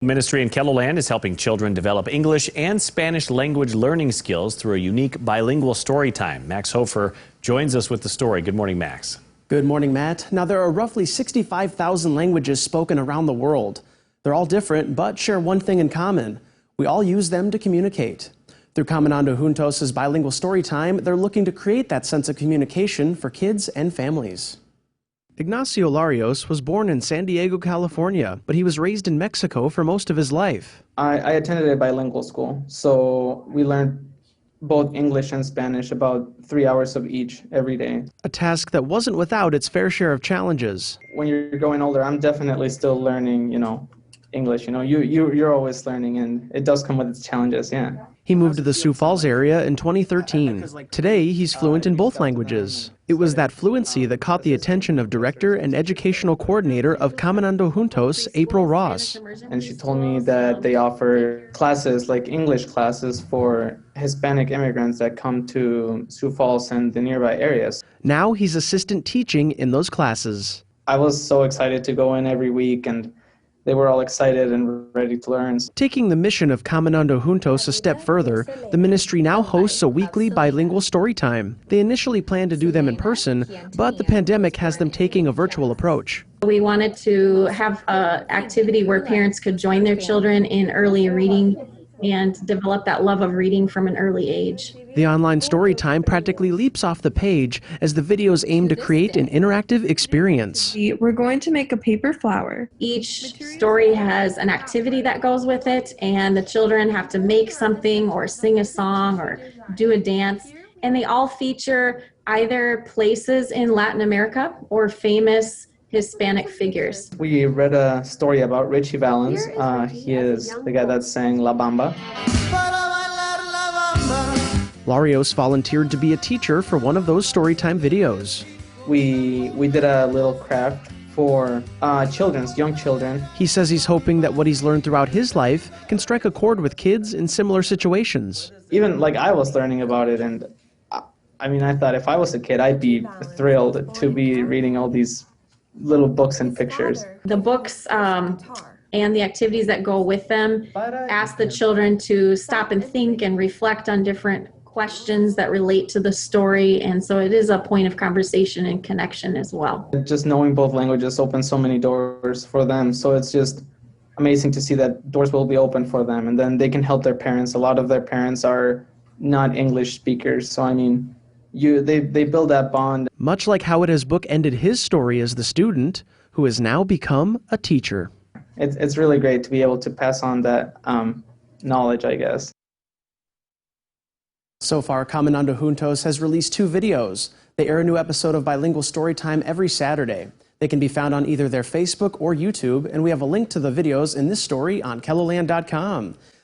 Ministry in Kelloland is helping children develop English and Spanish language learning skills through a unique bilingual story time. Max Hofer joins us with the story. Good morning, Max. Good morning, Matt. Now, there are roughly 65,000 languages spoken around the world. They're all different, but share one thing in common. We all use them to communicate. Through Caminando Juntos' bilingual story time, they're looking to create that sense of communication for kids and families. Ignacio Larios was born in San Diego, California, but he was raised in Mexico for most of his life. I attended a bilingual school, so we learned both English and Spanish, about 3 hours of each every day. A task that wasn't without its fair share of challenges. When you're growing older, I'm definitely still learning, English. You're always learning, and it does come with its challenges, yeah. He moved to the Sioux Falls area in 2013. Today, he's fluent in both languages. It was that fluency that caught the attention of director and educational coordinator of Caminando Juntos, April Ross. And she told me that they offer classes, like English classes, for Hispanic immigrants that come to Sioux Falls and the nearby areas. Now he's assistant teaching in those classes. I was so excited to go in every week, and they were all excited and ready to learn. Taking the mission of Caminando Juntos a step further, the ministry now hosts a weekly bilingual story time. They initially planned to do them in person, but the pandemic has them taking a virtual approach. We wanted to have an activity where parents could join their children in early reading and develop that love of reading from an early age. The online story time practically leaps off the page as the videos aim to create an interactive experience. We're going to make a paper flower. Each story has an activity that goes with it, and the children have to make something or sing a song or do a dance. And they all feature either places in Latin America or famous Hispanic figures. We read a story about Richie Valens. He is the guy that sang La Bamba. Larios volunteered to be a teacher for one of those storytime videos. We did a little craft for young children. He says he's hoping that what he's learned throughout his life can strike a chord with kids in similar situations. Even like I was learning about it, and I thought if I was a kid, I'd be thrilled to be reading all these little books and pictures. The books and the activities that go with them ask the children to stop and think and reflect on different questions that relate to the story, and so it is a point of conversation and connection as well. Just knowing both languages opens so many doors for them, so it's just amazing to see that doors will be open for them, and then they can help their parents. A lot of their parents are not English speakers, so they build that bond. Much like how it has bookended his story as the student, who has now become a teacher. It's really great to be able to pass on that knowledge, I guess. So far, Caminando Juntos has released 2 videos. They air a new episode of Bilingual Storytime every Saturday. They can be found on either their Facebook or YouTube, and we have a link to the videos in this story on kelloland.com.